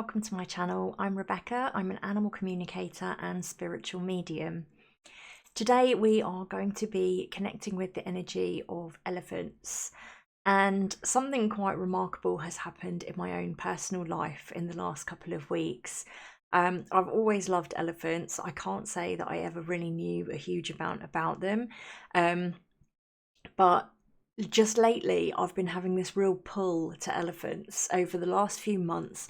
welcome to my channel. I'm Rebecca. I'm an animal communicator and spiritual medium. Today we are going to be connecting with the energy of elephants, and something quite remarkable has happened in my own personal life in the last couple of weeks. I've always loved elephants. I can't say that I ever really knew a huge amount about them, but just lately I've been having this real pull to elephants. Over the last few months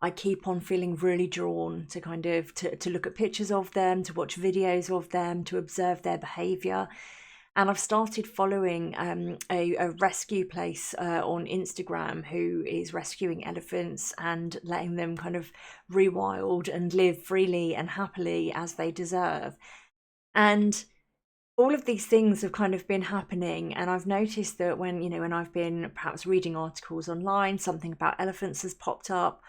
I keep on feeling really drawn to to look at pictures of them, to watch videos of them, to observe their behavior. And I've started following a rescue place on Instagram who is rescuing elephants and letting them kind of rewild and live freely and happily as they deserve. And all of these things have kind of been happening, and I've noticed that when I've been perhaps reading articles online, something about elephants has popped up,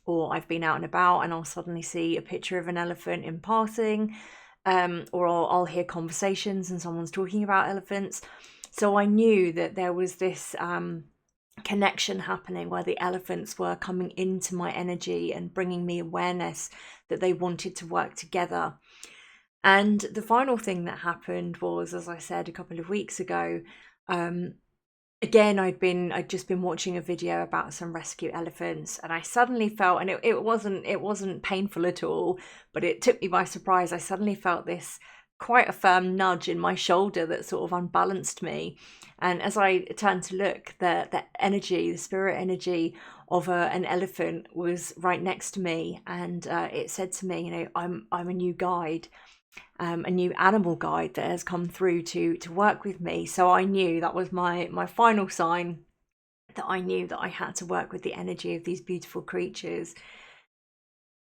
or I've been out and about and I'll suddenly see a picture of an elephant in passing, or I'll hear conversations and someone's talking about elephants. So I knew that there was this connection happening where the elephants were coming into my energy and bringing me awareness that they wanted to work together. And the final thing that happened was, as I said a couple of weeks ago, again, I'd just been watching a video about some rescue elephants, and I suddenly felt, and it wasn't painful at all, but it took me by surprise. I suddenly felt this quite a firm nudge in my shoulder that sort of unbalanced me. And as I turned to look, the energy, the spirit energy of an elephant was right next to me, and it said to me, I'm a new guide. A new animal guide that has come through to work with me. So I knew that was my final sign that I knew that I had to work with the energy of these beautiful creatures.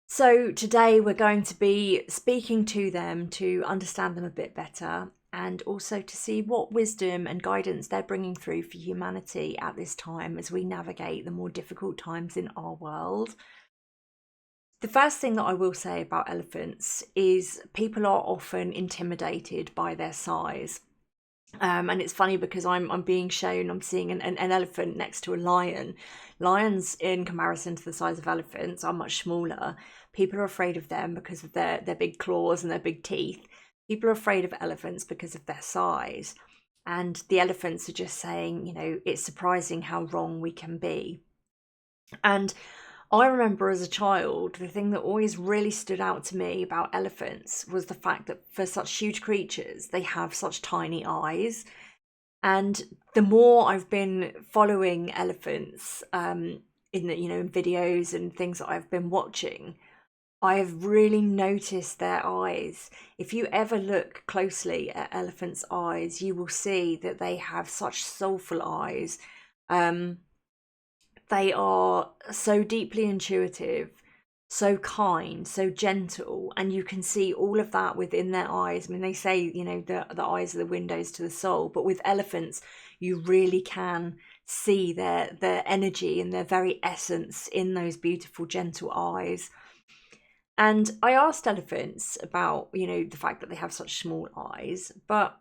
So today we're going to be speaking to them to understand them a bit better, and also to see what wisdom and guidance they're bringing through for humanity at this time as we navigate the more difficult times in our world. The first thing that I will say about elephants is people are often intimidated by their size. And it's funny because I'm being shown, I'm seeing an elephant next to a lion. Lions, in comparison to the size of elephants, are much smaller. People are afraid of them because of their big claws and their big teeth. People are afraid of elephants because of their size. And the elephants are just saying, it's surprising how wrong we can be. And I remember as a child, the thing that always really stood out to me about elephants was the fact that for such huge creatures, they have such tiny eyes. And the more I've been following elephants in videos and things that I've been watching, I have really noticed their eyes. If you ever look closely at elephants' eyes, you will see that they have such soulful eyes. They are so deeply intuitive, so kind, so gentle, and you can see all of that within their eyes. I mean, they say, the eyes are the windows to the soul, but with elephants, you really can see their energy and their very essence in those beautiful, gentle eyes. And I asked elephants about, the fact that they have such small eyes, but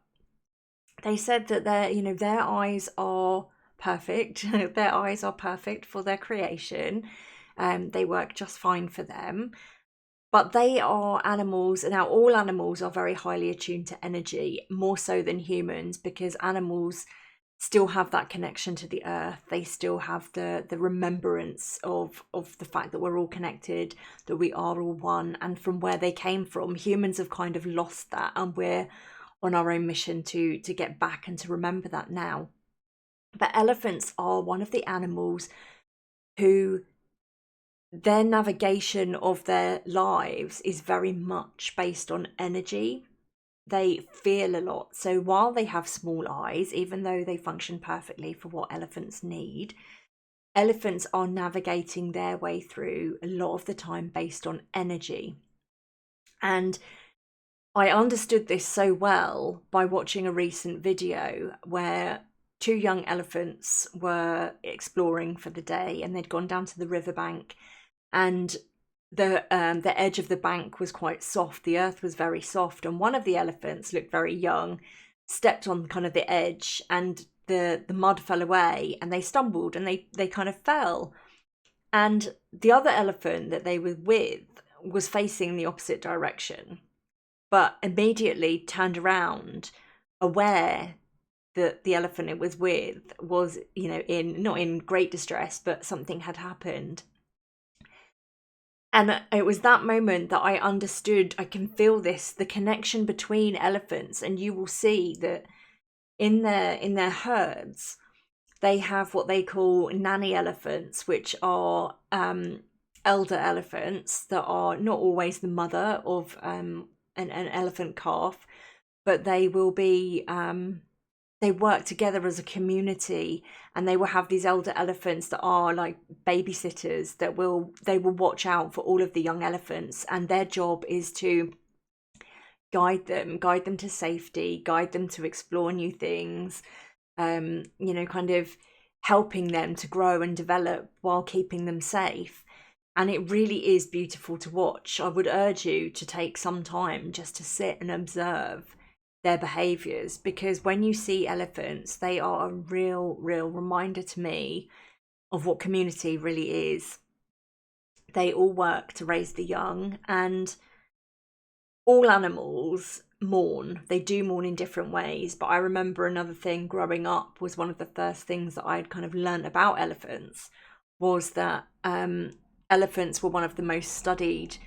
they said that their eyes are perfect. Their eyes are perfect for their creation. They work just fine for them. But they are animals. Now, all animals are very highly attuned to energy, more so than humans, because animals still have that connection to the earth. They still have the remembrance of the fact that we're all connected, that we are all one, and from where they came from. Humans have kind of lost that, and we're on our own mission to get back and to remember that now. But elephants are one of the animals who their navigation of their lives is very much based on energy. They feel a lot. So while they have small eyes, even though they function perfectly for what elephants need, elephants are navigating their way through a lot of the time based on energy. And I understood this so well by watching a recent video where two young elephants were exploring for the day, and they'd gone down to the riverbank, and the edge of the bank was quite soft. The earth was very soft, and one of the elephants looked very young, stepped on kind of the edge, and the mud fell away, and they stumbled and they kind of fell. And the other elephant that they were with was facing the opposite direction, but immediately turned around, aware that the elephant it was with was, in not in great distress, but something had happened. And it was that moment that I understood, I can feel this, the connection between elephants. And you will see that in their herds, they have what they call nanny elephants, which are elder elephants that are not always the mother of an elephant calf, but they will be they work together as a community, and they will have these elder elephants that are like babysitters that they will watch out for all of the young elephants, and their job is to guide them to safety, guide them to explore new things, kind of helping them to grow and develop while keeping them safe. And it really is beautiful to watch. I would urge you to take some time just to sit and observe their behaviors, because when you see elephants, they are a real reminder to me of what community really is. They all work to raise the young, and all animals mourn. They do mourn in different ways, but I remember another thing growing up was one of the first things that I'd kind of learnt about elephants was that elephants were one of the most studied,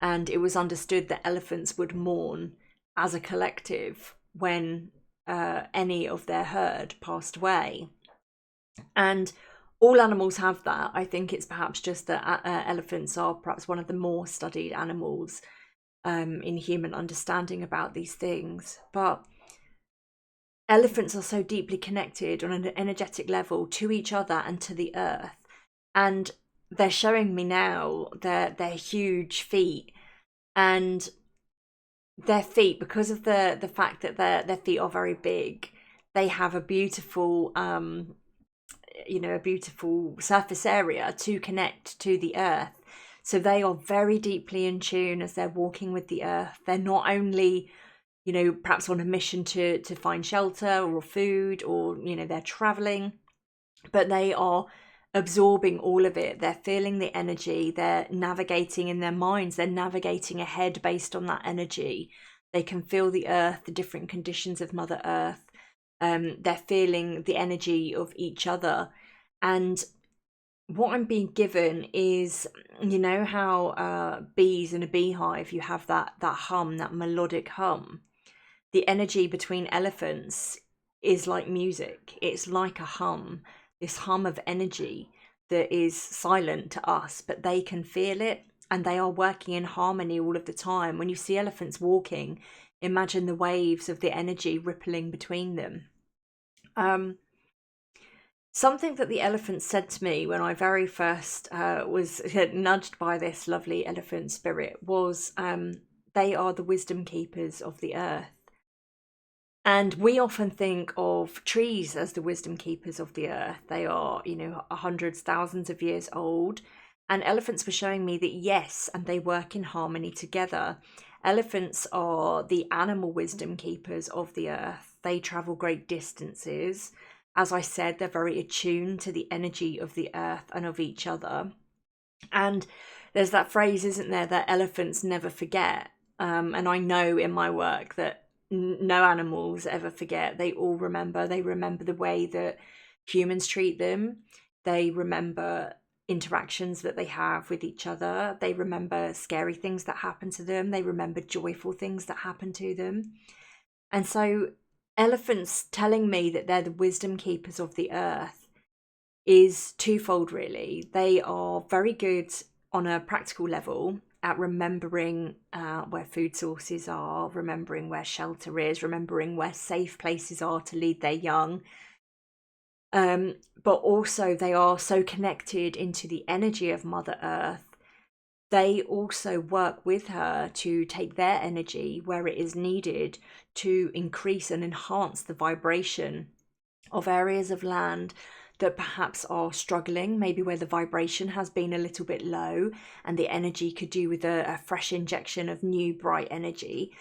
and it was understood that elephants would mourn as a collective when any of their herd passed away. And all animals have that. I think it's perhaps just that elephants are perhaps one of the more studied animals in human understanding about these things. But elephants are so deeply connected on an energetic level to each other and to the earth. And they're showing me now their huge feet, and their feet, because of the fact that their feet are very big, they have a beautiful a beautiful surface area to connect to the earth. So they are very deeply in tune as they're walking with the earth. They're not only, perhaps on a mission to find shelter or food, or, they're traveling, but they are absorbing all of it. They're feeling the energy. They're navigating in their minds. They're navigating ahead based on that energy. They can feel the earth, the different conditions of Mother Earth. They're feeling the energy of each other. And what I'm being given is, how bees in a beehive, you have that hum, that melodic hum. The energy between elephants is like music. It's like a hum, this hum of energy that is silent to us, but they can feel it, and they are working in harmony all of the time. When you see elephants walking, imagine the waves of the energy rippling between them. Something that the elephant said to me when I very first was nudged by this lovely elephant spirit was, they are the wisdom keepers of the earth. And we often think of trees as the wisdom keepers of the earth. They are, hundreds, thousands of years old. And elephants were showing me that yes, and they work in harmony together. Elephants are the animal wisdom keepers of the earth. They travel great distances. As I said, they're very attuned to the energy of the earth and of each other. And there's that phrase, isn't there, that elephants never forget. And I know in my work that no animals ever forget. They all remember. They remember the way that humans treat them. They remember interactions that they have with each other. They remember scary things that happen to them. They remember joyful things that happen to them. And so elephants telling me that they're the wisdom keepers of the earth is twofold, really. They are very good on a practical level at remembering where food sources are, remembering where shelter is, remembering where safe places are to lead their young. But also they are so connected into the energy of Mother Earth. They also work with her to take their energy where it is needed to increase and enhance the vibration of areas of land that perhaps are struggling, maybe where the vibration has been a little bit low, and the energy could do with a fresh injection of new bright energy.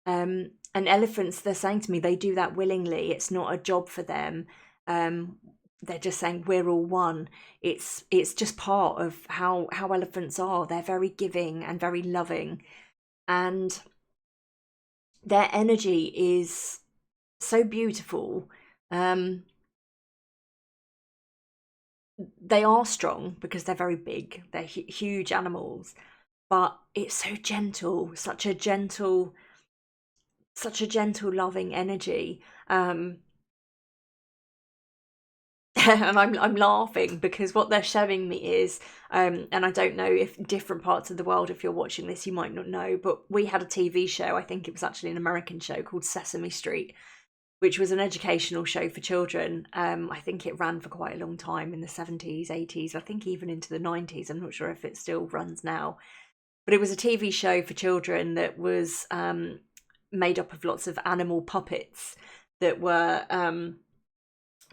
And elephants, they're saying to me, they do that willingly. It's not a job for them. they're just saying we're all one. It's just part of how elephants are. They're very giving and very loving, and their energy is so beautiful. Um, they are strong because they're very big. They're huge animals, but it's so gentle, such a gentle, loving energy. And I'm laughing because what they're showing me is, and I don't know if different parts of the world, if you're watching this, you might not know, but we had a TV show. I think it was actually an American show called Sesame Street, which was an educational show for children. I think it ran for quite a long time in the 70s, 80s, I think even into the 90s. I'm not sure if it still runs now. But it was a TV show for children that was made up of lots of animal puppets that were,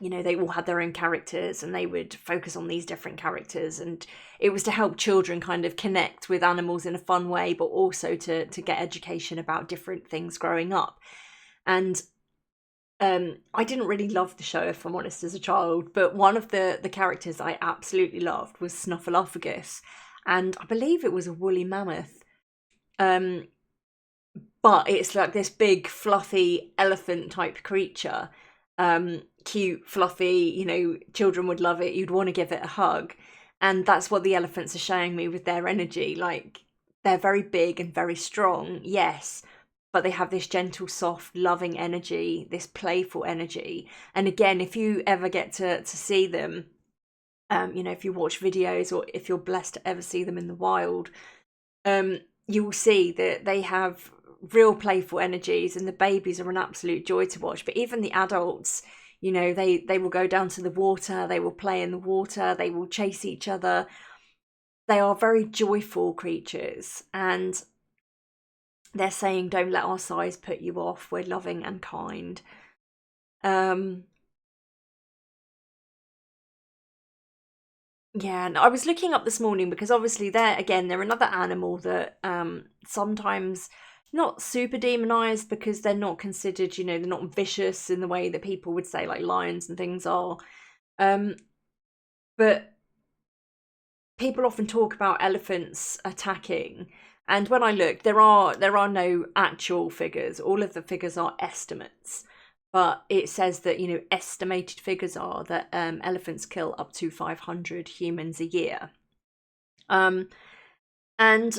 they all had their own characters and they would focus on these different characters. And it was to help children kind of connect with animals in a fun way, but also to get education about different things growing up. And I didn't really love the show, if I'm honest, as a child, but one of the characters I absolutely loved was Snuffleupagus, and I believe it was a woolly mammoth. Um, but it's like this big, fluffy elephant type creature. Cute, fluffy, children would love it. You'd want to give it a hug. And that's what the elephants are showing me with their energy. Like, they're very big and very strong, yes, but they have this gentle, soft, loving energy, this playful energy. And again, if you ever get to see them, if you watch videos or if you're blessed to ever see them in the wild, you will see that they have real playful energies, and the babies are an absolute joy to watch. But even the adults, they will go down to the water, they will play in the water, they will chase each other. They are very joyful creatures, and they're saying, don't let our size put you off, we're loving and kind. um Yeah, and I was looking up this morning because obviously they're another animal that sometimes not super demonized because they're not considered, they're not vicious in the way that people would say like lions and things are. Um, but people often talk about elephants attacking, and when I look, there are no actual figures. All of the figures are estimates. But it says that, estimated figures are that elephants kill up to 500 humans a year. Um, and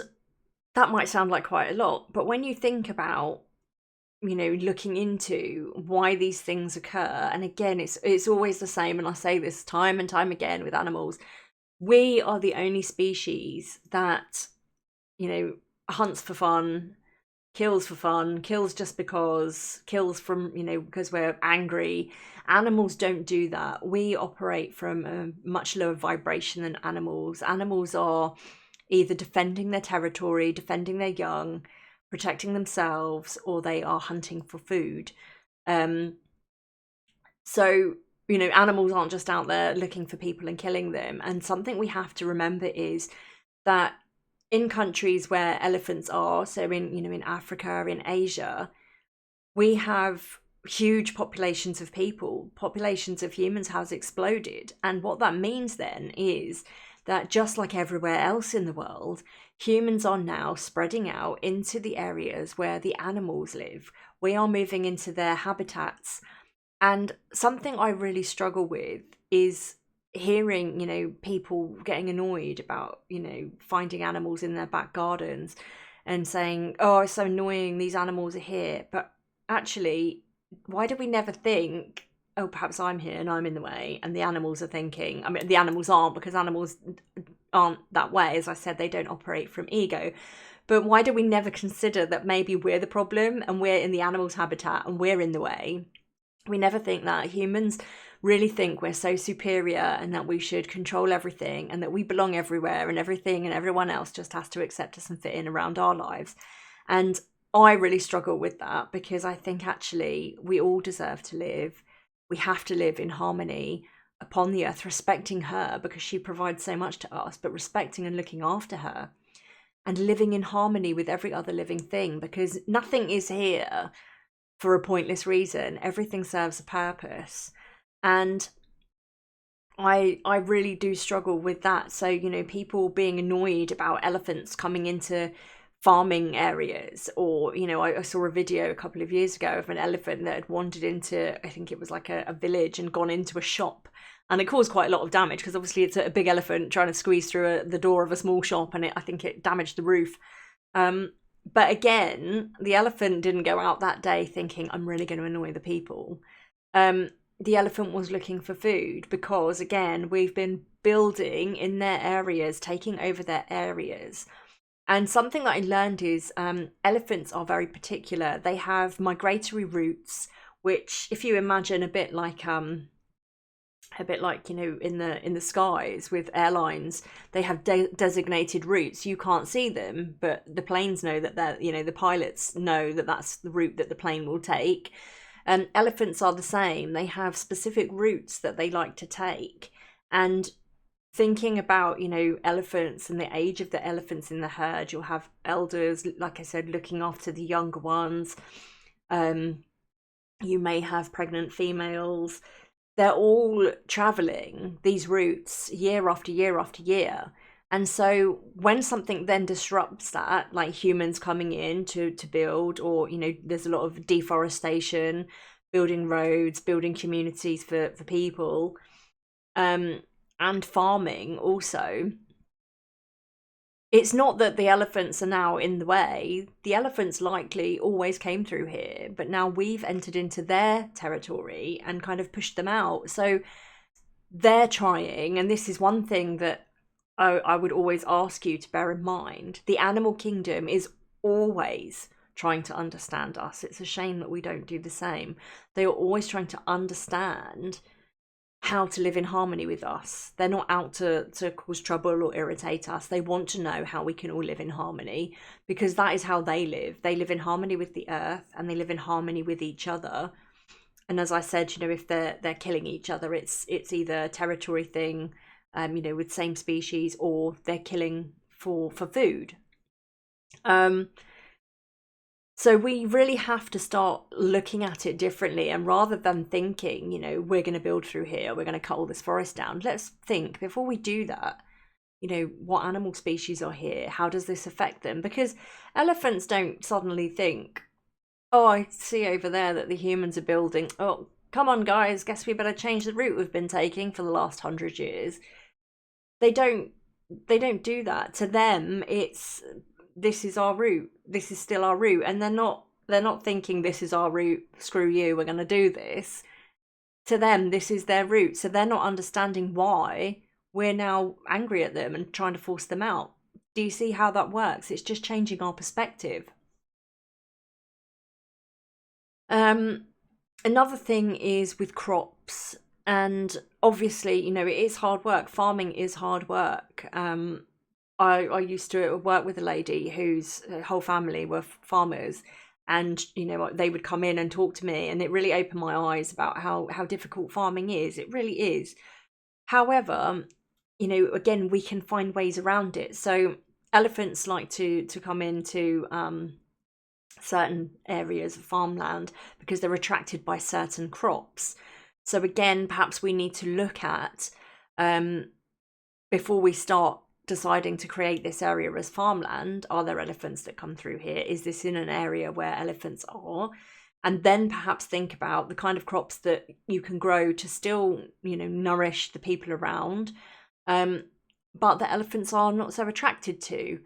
that might sound like quite a lot, but when you think about, looking into why these things occur, and again, it's always the same, and I say this time and time again with animals, we are the only species that, hunts for fun, kills for fun, kills just because, kills from, because we're angry. Animals don't do that. We operate from a much lower vibration than animals. Animals are either defending their territory, defending their young, protecting themselves, or they are hunting for food. Um, so, animals aren't just out there looking for people and killing them. And something we have to remember is that in countries where elephants are, so in Africa, in Asia, we have huge populations of people. Populations of humans has exploded. And what that means then is that just like everywhere else in the world, humans are now spreading out into the areas where the animals live. We are moving into their habitats. And something I really struggle with is hearing, people getting annoyed about, finding animals in their back gardens and saying, oh, it's so annoying, these animals are here. But actually, why do we never think, oh, perhaps I'm here and I'm in the way, and the animals are thinking, I mean, the animals aren't, because animals aren't that way. As I said, they don't operate from ego. But why do we never consider that maybe we're the problem and we're in the animal's habitat and we're in the way? We never think that. Humans really think we're so superior and that we should control everything and that we belong everywhere, and everything and everyone else just has to accept us and fit in around our lives. And I really struggle with that, because I think actually we all deserve to live. We have to live in harmony upon the earth, respecting her because she provides so much to us, but respecting and looking after her and living in harmony with every other living thing, because nothing is here for a pointless reason. Everything serves a purpose. And I really do struggle with that. So, people being annoyed about elephants coming into farming areas, or, I saw a video a couple of years ago of an elephant that had wandered into, I think it was like a village, and gone into a shop. And it caused quite a lot of damage because obviously it's a big elephant trying to squeeze through the door of a small shop, and I think it damaged the roof. Um, but again, the elephant didn't go out that day thinking, I'm really going to annoy the people. Um, the elephant was looking for food because, again, we've been building in their areas, taking over their areas. And something that I learned is elephants are very particular. They have migratory routes, which, if you imagine a bit like in the skies with airlines, they have designated routes. You can't see them, but the planes know that the pilots know that that's the route that the plane will take. And elephants are the same. They have specific routes that they like to take. And thinking about elephants and the age of the elephants in the herd, you'll have elders, like I said, looking after the younger ones. You may have pregnant females. They're all traveling these routes year after year after year. And so when something then disrupts that, like humans coming in to build, or, there's a lot of deforestation, building roads, building communities for people, and farming also, it's not that the elephants are now in the way. The elephants likely always came through here, but now we've entered into their territory and kind of pushed them out. So they're trying, and this is one thing that I would always ask you to bear in mind. The animal kingdom is always trying to understand us. It's a shame that we don't do the same. They are always trying to understand how to live in harmony with us. They're not out to cause trouble or irritate us. They want to know how we can all live in harmony, because that is how they live. They live in harmony with the earth, and they live in harmony with each other. And as I said, if they're killing each other, it's either a territory thing, with same species, or they're killing for food. So we really have to start looking at it differently, and rather than thinking, we're going to build through here, we're going to cut all this forest down, let's think before we do that, what animal species are here? How does this affect them? Because elephants don't suddenly think, oh, I see over there that the humans are building. Oh, come on, guys, guess we better change the route we've been taking for the last 100 years. They don't do that. To them, it's, this is our route. This is still our route. And they're not thinking, this is our route, screw you, we're going to do this. To them, this is their route. So they're not understanding why we're now angry at them and trying to force them out. Do you see how that works? It's just changing our perspective. Another thing is with crops. And obviously, it is hard work. Farming is hard work. I used to work with a lady whose whole family were farmers, and they would come in and talk to me, and it really opened my eyes about how difficult farming is. It really is. However, again, we can find ways around it. So elephants like to come into certain areas of farmland because they're attracted by certain crops. So again, perhaps we need to look at, before we start deciding to create this area as farmland, are there elephants that come through here? Is this in an area where elephants are? And then perhaps think about the kind of crops that you can grow to still, nourish the people around, but the elephants are not so attracted to.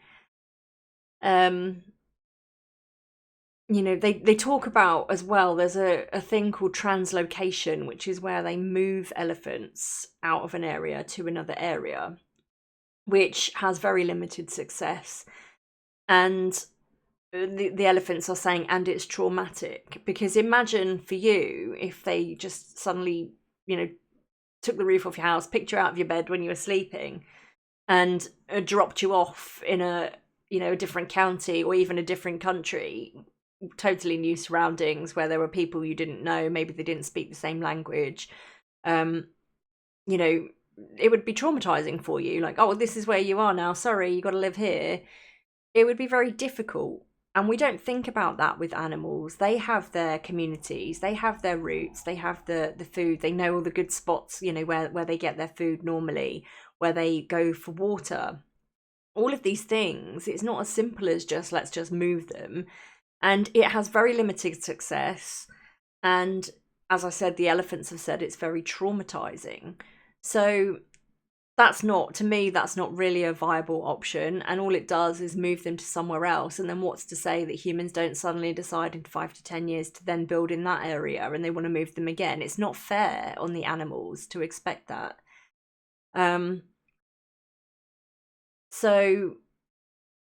They talk about as well, there's a thing called translocation, which is where they move elephants out of an area to another area, which has very limited success. And the elephants are saying, and it's traumatic, because imagine for you if they just suddenly, took the roof off your house, picked you out of your bed when you were sleeping, and dropped you off in a different county or even a different country, totally new surroundings where there were people you didn't know, maybe they didn't speak the same language. It would be traumatizing for you, like, oh, this is where you are now, sorry, you got to live here. It would be very difficult. And we don't think about that with animals. They have their communities, they have their roots, they have the food, they know all the good spots, where they get their food normally, where they go for water. All of these things, it's not as simple as just let's just move them. And it has very limited success. And as I said, the elephants have said it's very traumatizing. So that's not really a viable option, and all it does is move them to somewhere else. And then what's to say that humans don't suddenly decide in 5 to 10 years to then build in that area and they want to move them again? It's not fair on the animals to expect that. So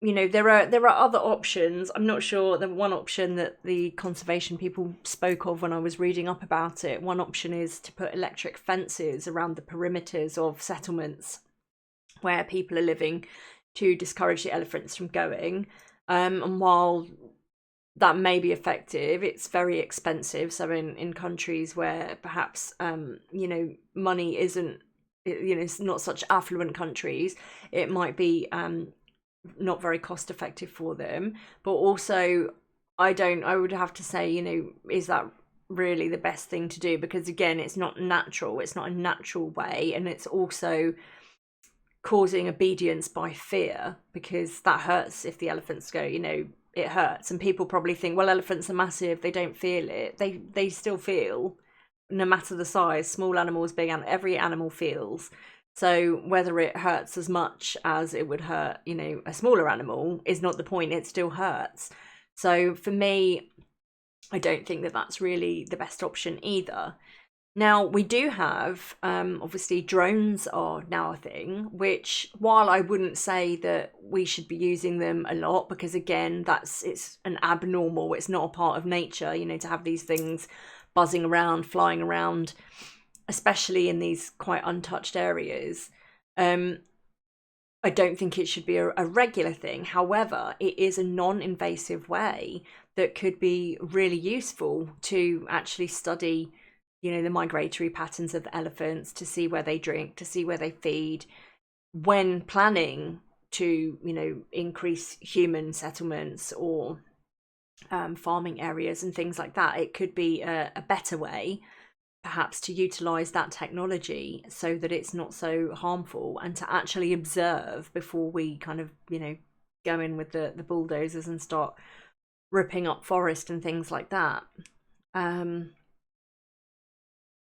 there are other options. I'm not sure. The one option that the conservation people spoke of when I was reading up about it, one option is to put electric fences around the perimeters of settlements where people are living to discourage the elephants from going. And while that may be effective, it's very expensive. So in countries where perhaps money isn't, it's not such affluent countries, it might be not very cost effective for them. But also I would have to say, is that really the best thing to do? Because again, it's not natural, it's not a natural way, and it's also causing obedience by fear, because that hurts. If the elephants go, it hurts. And people probably think, well, elephants are massive, they don't feel it. They still feel, no matter the size, small animals, big animals, every animal feels. So whether it hurts as much as it would hurt, a smaller animal is not the point. It still hurts. So for me, I don't think that that's really the best option either. Now, we do have, obviously, drones are now a thing, which, while I wouldn't say that we should be using them a lot, because again, it's an abnormal, it's not a part of nature, to have these things buzzing around, flying around, especially in these quite untouched areas. I don't think it should be a regular thing. However, it is a non-invasive way that could be really useful to actually study, the migratory patterns of the elephants, to see where they drink, to see where they feed, when planning to, increase human settlements or farming areas and things like that. It could be a better way, perhaps, to utilize that technology so that it's not so harmful, and to actually observe before we kind of, go in with the bulldozers and start ripping up forest and things like that.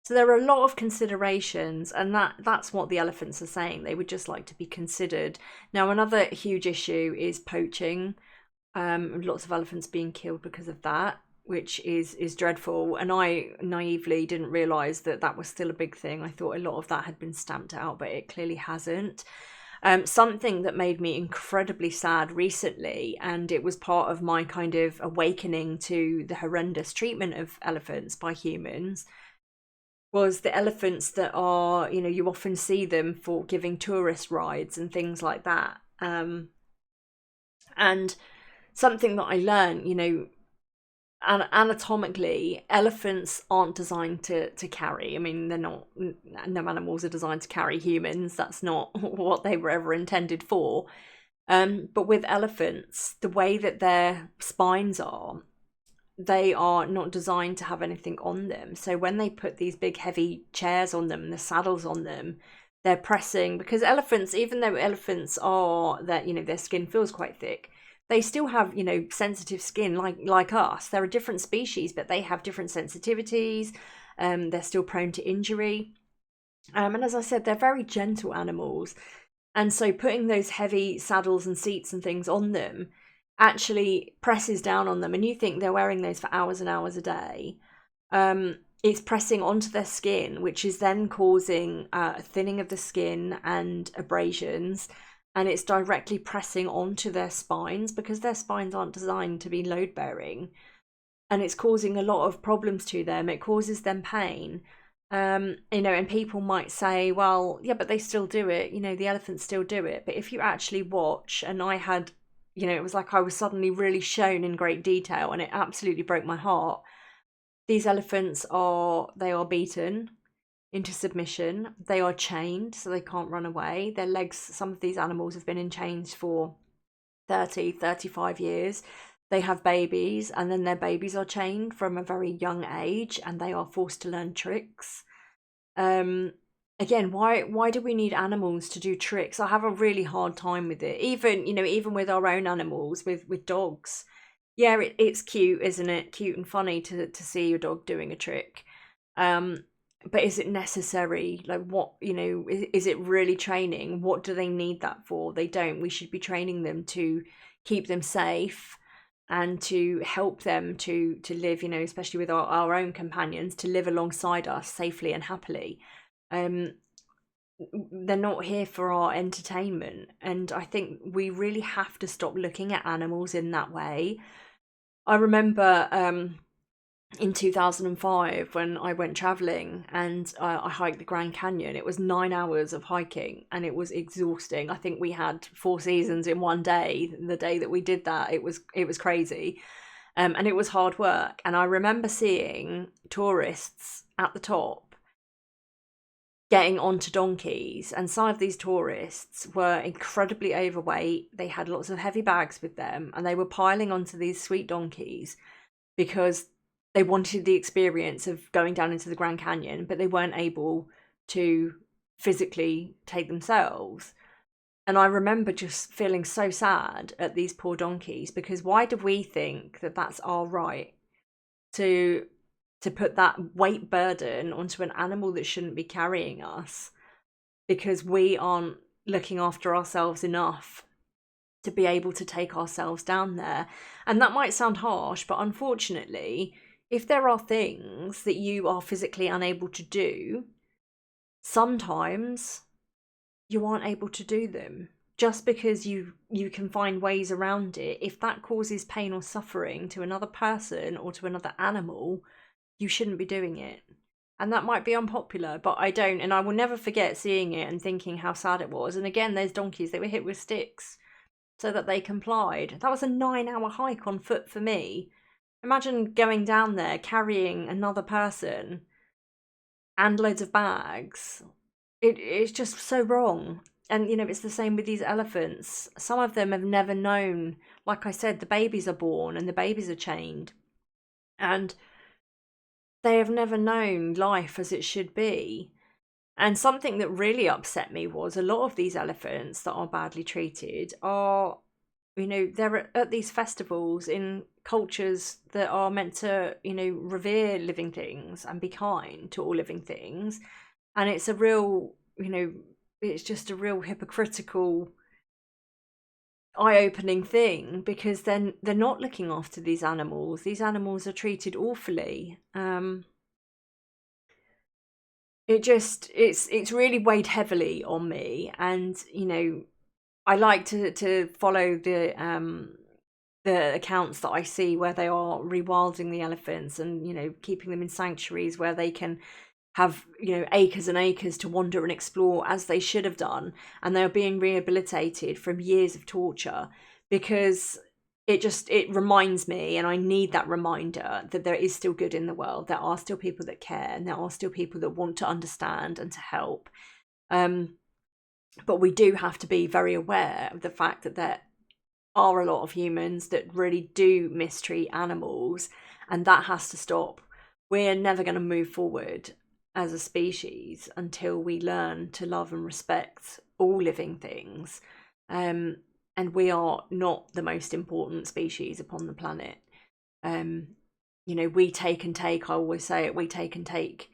So there are a lot of considerations, and that's what the elephants are saying. They would just like to be considered. Now, another huge issue is poaching. Lots of elephants being killed because of that, which is dreadful. And I naively didn't realise that was still a big thing. I thought a lot of that had been stamped out, but it clearly hasn't. Something that made me incredibly sad recently, and it was part of my kind of awakening to the horrendous treatment of elephants by humans, was the elephants that are, you often see them for giving tourist rides and things like that. And something that I learned, anatomically, elephants aren't designed to carry. I mean, they're not, no animals are designed to carry humans. That's not what they were ever intended for. But with elephants, the way that their spines are, they are not designed to have anything on them. So when they put these big heavy chairs on them and the saddles on them, they're pressing, because elephants, even though elephants are, that, their skin feels quite thick, they still have, sensitive skin like us. They're a different species, but they have different sensitivities. They're still prone to injury. And as I said, they're very gentle animals. And so putting those heavy saddles and seats and things on them actually presses down on them. And you think they're wearing those for hours and hours a day. It's pressing onto their skin, which is then causing thinning of the skin and abrasions. And it's directly pressing onto their spines, because their spines aren't designed to be load bearing. And it's causing a lot of problems to them. It causes them pain. And people might say, well, yeah, but they still do it. The elephants still do it. But if you actually watch, and I had, it was like I was suddenly really shown in great detail, and it absolutely broke my heart. These elephants are beaten into submission. They are chained so they can't run away. Their legs, some of these animals have been in chains for 30, 35 years. they have babies, and then their babies are chained from a very young age, and they are forced to learn tricks. Um, Again, why do we need animals to do tricks? I have a really hard time with it. Even, even with our own animals, with dogs. Yeah, it's cute, isn't it? Cute and funny to see your dog doing a trick. Um, but is it necessary? Like, what, is it really training? What do they need that for? They don't. We should be training them to keep them safe and to help them to live, especially with our own companions, to live alongside us safely and happily. Um, they're not here for our entertainment. And I think we really have to stop looking at animals in that way. I remember in 2005 when I went traveling and I hiked the Grand Canyon. It was 9 hours of hiking and it was exhausting. I think we had 4 seasons in one day. The day that we did that, it was crazy, and it was hard work. And I remember seeing tourists at the top getting onto donkeys, and some of these tourists were incredibly overweight. They had lots of heavy bags with them, and they were piling onto these sweet donkeys because they wanted the experience of going down into the Grand Canyon, but they weren't able to physically take themselves. And I remember just feeling so sad at these poor donkeys, because why do we think that that's our right to put that weight burden onto an animal that shouldn't be carrying us, because we aren't looking after ourselves enough to be able to take ourselves down there? And that might sound harsh, but unfortunately, if there are things that you are physically unable to do, sometimes you aren't able to do them. Just because you can find ways around it, if that causes pain or suffering to another person or to another animal, you shouldn't be doing it. And that might be unpopular, but I don't. And I will never forget seeing it and thinking how sad it was. And again, those donkeys, they were hit with sticks so that they complied. That was a 9-hour hike on foot for me. Imagine going down there carrying another person and loads of bags. It's just so wrong. And, it's the same with these elephants. Some of them have never known, like I said, the babies are born and the babies are chained. And they have never known life as it should be. And something that really upset me was a lot of these elephants that are badly treated are, they're at these festivals in cultures that are meant to, revere living things and be kind to all living things. And it's a real, it's just a real hypocritical, eye-opening thing, because then they're not looking after these animals. These animals are treated awfully. It's really weighed heavily on me. And I like to follow the accounts that I see where they are rewilding the elephants and keeping them in sanctuaries where they can have acres and acres to wander and explore as they should have done, and they're being rehabilitated from years of torture, because it reminds me, and I need that reminder, that there is still good in the world. There are still people that care, and there are still people that want to understand and to help. But we do have to be very aware of the fact that there are a lot of humans that really do mistreat animals, and that has to stop. We're never going to move forward as a species until we learn to love and respect all living things. And we are not the most important species upon the planet. We take and take, I always say it, we take and take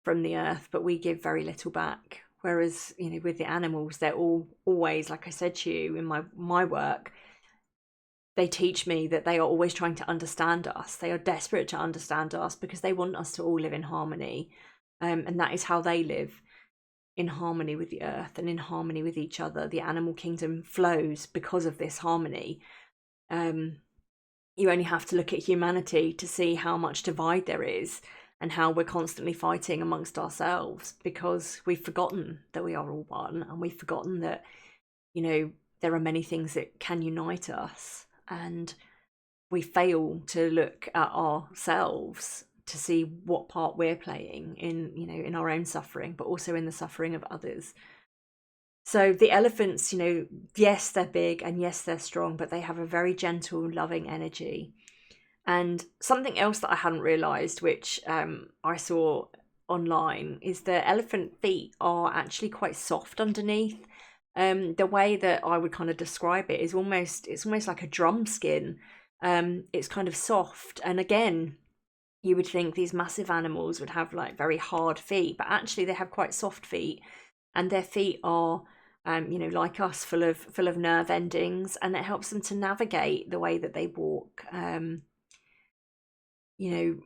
from the earth, but we give very little back. Whereas, with the animals, they're always, like I said to you in my work, they teach me that they are always trying to understand us. They are desperate to understand us because they want us to all live in harmony. And that is how they live, in harmony with the earth and in harmony with each other. The animal kingdom flows because of this harmony. You only have to look at humanity to see how much divide there is and how we're constantly fighting amongst ourselves, because we've forgotten that we are all one, and we've forgotten that, there are many things that can unite us, and we fail to look at ourselves to see what part we're playing in our own suffering, but also in the suffering of others. So the elephants, yes, they're big and yes, they're strong, but they have a very gentle, loving energy. And something else that I hadn't realised, which I saw online, is that elephant feet are actually quite soft underneath. The way that I would kind of describe it is it's almost like a drum skin. It's kind of soft, and again, you would think these massive animals would have like very hard feet, but actually they have quite soft feet, and their feet are like us, full of nerve endings, and it helps them to navigate the way that they walk. You know,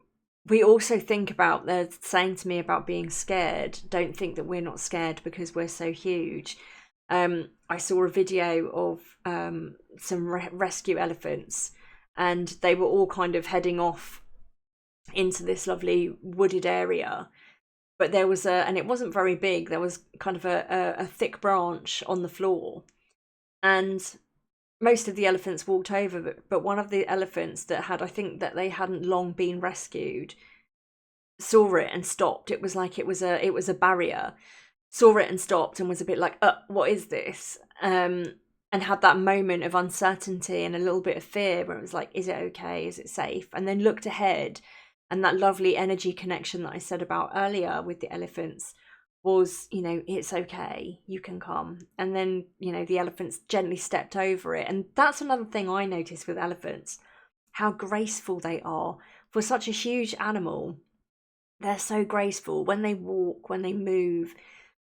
we also think about, they're saying to me about being scared. Don't think that we're not scared because we're so huge. I saw a video of some rescue elephants, and they were all kind of heading off into this lovely wooded area. But there was and it wasn't very big, there was kind of a thick branch on the floor. And most of the elephants walked over, but one of the elephants that had, I think that they hadn't long been rescued, saw it and stopped. It was like it was a barrier. Saw it and stopped and was a bit like, what is this? And had that moment of uncertainty and a little bit of fear where it was like, is it okay? Is it safe? And then looked ahead, and that lovely energy connection that I said about earlier with the elephants was, it's okay, you can come. And then, the elephants gently stepped over it. And that's another thing I noticed with elephants, how graceful they are. For such a huge animal, they're so graceful. When they walk, when they move,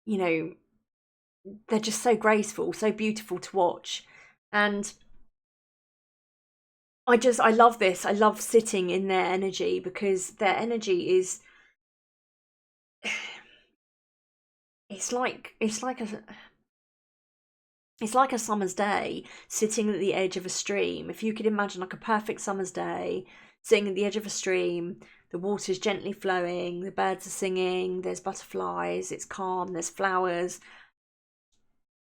they're just so graceful, so beautiful to watch. And I love this. I love sitting in their energy, because their energy is, it's like a summer's day sitting at the edge of a stream. If you could imagine like a perfect summer's day, sitting at the edge of a stream, the water's gently flowing, the birds are singing, there's butterflies, it's calm, there's flowers.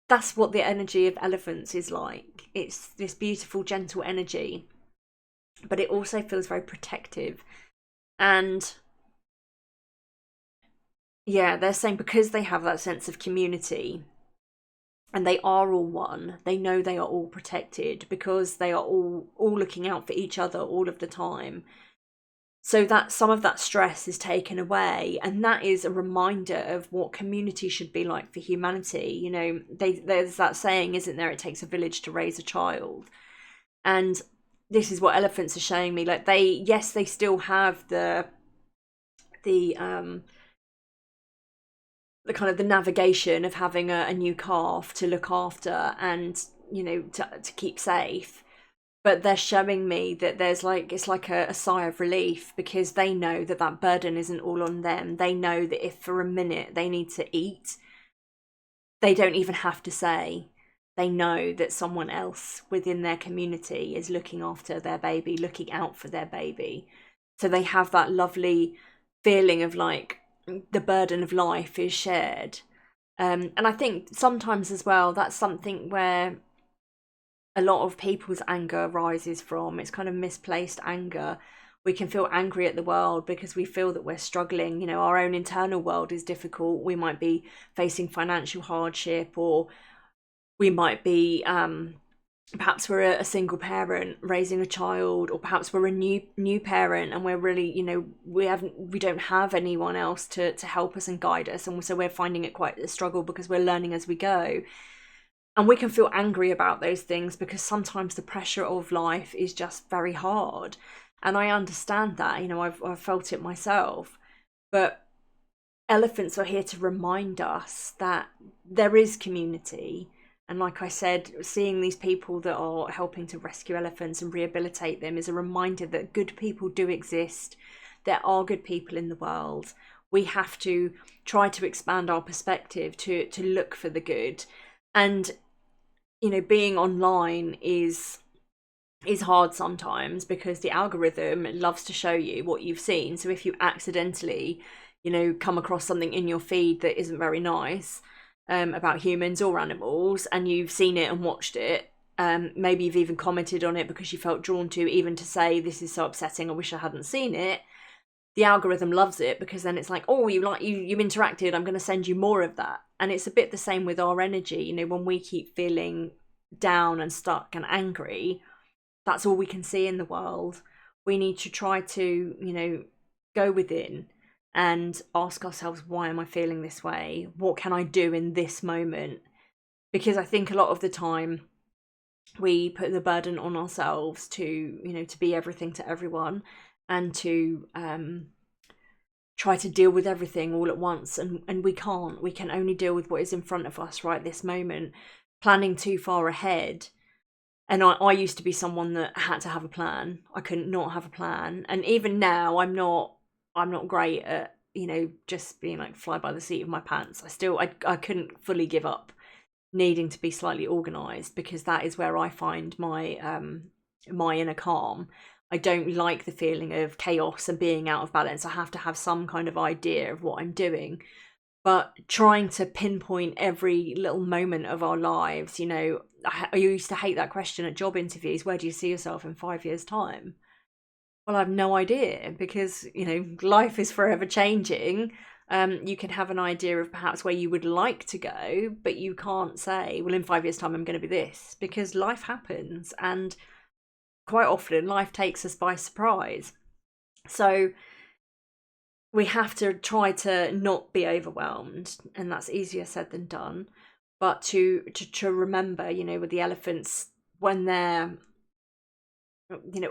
That's what the energy of elephants is like. It's this beautiful, gentle energy, but it also feels very protective. And yeah, they're saying because they have that sense of community, and they are all one, they know they are all protected because they are all looking out for each other all of the time. So that some of that stress is taken away, and that is a reminder of what community should be like for humanity. There's that saying, isn't there? It takes a village to raise a child. And this is what elephants are showing me. Like they still have the kind of the navigation of having a new calf to look after and, to keep safe. But they're showing me that it's like a sigh of relief, because they know that burden isn't all on them. They know that if for a minute they need to eat, they don't even have to say. They know that someone else within their community is looking after their baby, looking out for their baby. So they have that lovely feeling of like the burden of life is shared. And I think sometimes as well, that's something where a lot of people's anger rises from. It's kind of misplaced anger. We can feel angry at the world because we feel that we're struggling. Our own internal world is difficult. We might be facing financial hardship, or we might be perhaps we're a single parent raising a child, or perhaps we're a new parent and we're really, we don't have anyone else to help us and guide us, and so we're finding it quite a struggle because we're learning as we go. And we can feel angry about those things because sometimes the pressure of life is just very hard. And I understand that, I've felt it myself. But elephants are here to remind us that there is community. And like I said, seeing these people that are helping to rescue elephants and rehabilitate them is a reminder that good people do exist. There are good people in the world. We have to try to expand our perspective to look for the good. And being online is hard sometimes because the algorithm loves to show you what you've seen. So if you accidentally, come across something in your feed that isn't very nice about humans or animals, and you've seen it and watched it, maybe you've even commented on it because you felt drawn to, even to say, this is so upsetting, I wish I hadn't seen it. the algorithm loves it, because then it's like, oh, you interacted, I'm going to send you more of that. And it's a bit the same with our energy. When we keep feeling down and stuck and angry, that's all we can see in the world. We need to try to, go within and ask ourselves, why am I feeling this way? What can I do in this moment? Because I think a lot of the time we put the burden on ourselves to be everything to everyone, and to try to deal with everything all at once, and we can't. We can only deal with what is in front of us right this moment. Planning too far ahead, and I used to be someone that had to have a plan. I couldn't not have a plan, and even now I'm not great at just being like fly by the seat of my pants. I couldn't fully give up needing to be slightly organized, because that is where I find my inner calm. I don't like the feeling of chaos and being out of balance. I have to have some kind of idea of what I'm doing. But trying to pinpoint every little moment of our lives, I used to hate that question at job interviews: where do you see yourself in 5 years' time? Well, I have no idea, because, life is forever changing. You can have an idea of perhaps where you would like to go, but you can't say, well, in 5 years' time, I'm going to be this, because life happens. And quite often life takes us by surprise. So we have to try to not be overwhelmed, and that's easier said than done. But to remember, with the elephants, when they're,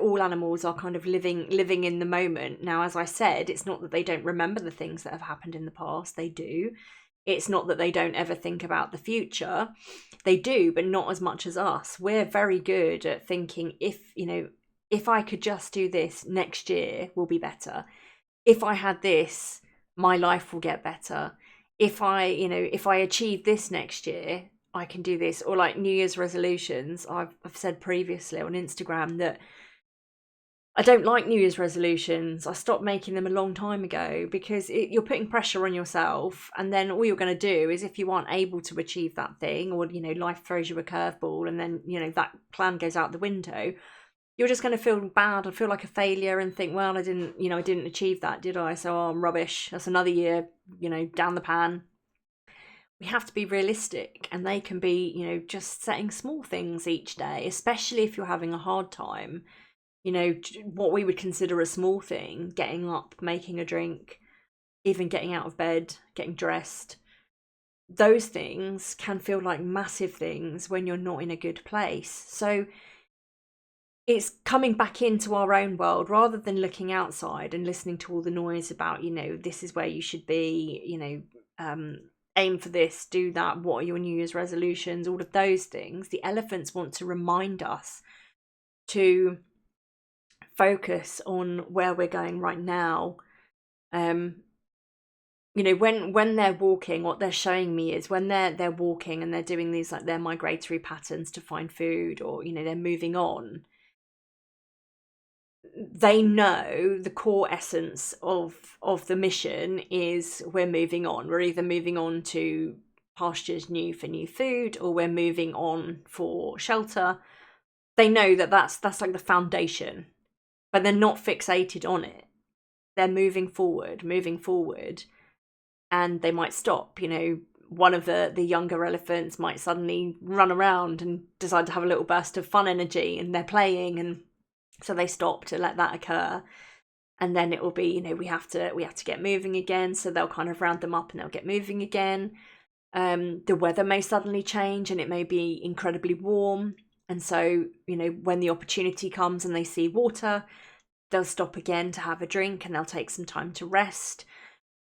all animals are kind of living in the moment. Now, as I said, it's not that they don't remember the things that have happened in the past. They do. It's not that they don't ever think about the future. They do, but not as much as us. We're very good at thinking, if I could just do this, next year will be better. If I had this, my life will get better. If I achieve this next year, I can do this. Or like New Year's resolutions. I've said previously on Instagram that I don't like New Year's resolutions. I stopped making them a long time ago, because you're putting pressure on yourself, and then all you're going to do is, if you aren't able to achieve that thing, or life throws you a curveball, and then that plan goes out the window, you're just going to feel bad and feel like a failure, and think, well, I didn't achieve that, did I? So I'm rubbish. That's another year, down the pan. We have to be realistic, and they can be, just setting small things each day, especially if you're having a hard time. What we would consider a small thing: getting up, making a drink, even getting out of bed, getting dressed. Those things can feel like massive things when you're not in a good place. So it's coming back into our own world, rather than looking outside and listening to all the noise about, this is where you should be, aim for this, do that, what are your New Year's resolutions, all of those things. The elephants want to remind us to focus on where we're going right now. When they're walking, what they're showing me is, when they're walking and they're doing these, like, their migratory patterns to find food, or they're moving on, they know the core essence of the mission is, we're moving on. We're either moving on to pastures new for new food, or we're moving on for shelter. They know that that's like the foundation, but they're not fixated on it. They're moving forward, and they might stop. One of the younger elephants might suddenly run around and decide to have a little burst of fun energy, and they're playing, and so they stop to let that occur. And then it will be, we have to get moving again. So they'll kind of round them up and they'll get moving again. The weather may suddenly change, and it may be incredibly warm. And so, when the opportunity comes and they see water, they'll stop again to have a drink, and they'll take some time to rest.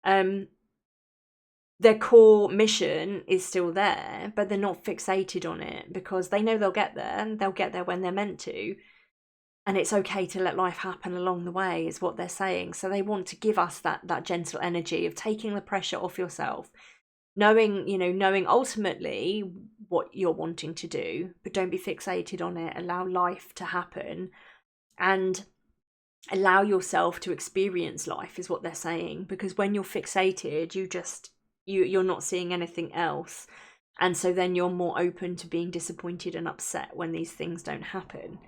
Their core mission is still there, but they're not fixated on it, because they know they'll get there, and they'll get there when they're meant to. And it's okay to let life happen along the way, is what they're saying. So they want to give us that gentle energy of taking the pressure off yourself, knowing ultimately what you're wanting to do, but don't be fixated on it. Allow life to happen, and allow yourself to experience life, is what they're saying. Because when you're fixated, you're not seeing anything else. And so then you're more open to being disappointed and upset when these things don't happen.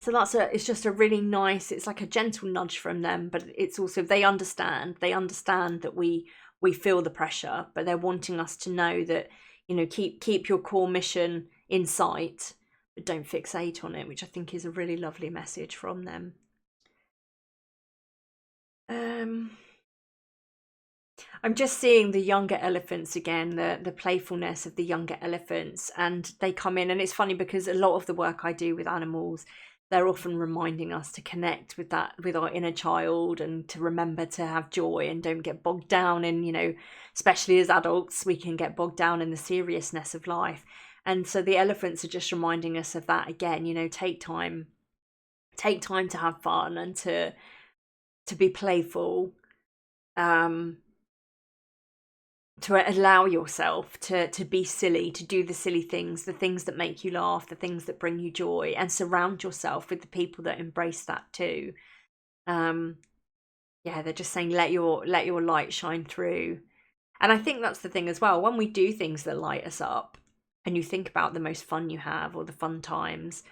So it's just a really nice, it's like a gentle nudge from them, but it's also, they understand that we feel the pressure, but they're wanting us to know that, keep your core mission in sight, but don't fixate on it, which I think is a really lovely message from them. I'm just seeing the younger elephants again, the playfulness of the younger elephants, and they come in, and it's funny because a lot of the work I do with animals, they're often reminding us to connect with with our inner child, and to remember to have joy and don't get bogged down in, especially as adults, we can get bogged down in the seriousness of life. And so the elephants are just reminding us of that again, take time to have fun and to be playful. To allow yourself to be silly, to do the silly things, the things that make you laugh, the things that bring you joy, and surround yourself with the people that embrace that too. Yeah, they're just saying let your light shine through. And I think that's the thing as well, when we do things that light us up, and you think about the most fun you have or the fun times,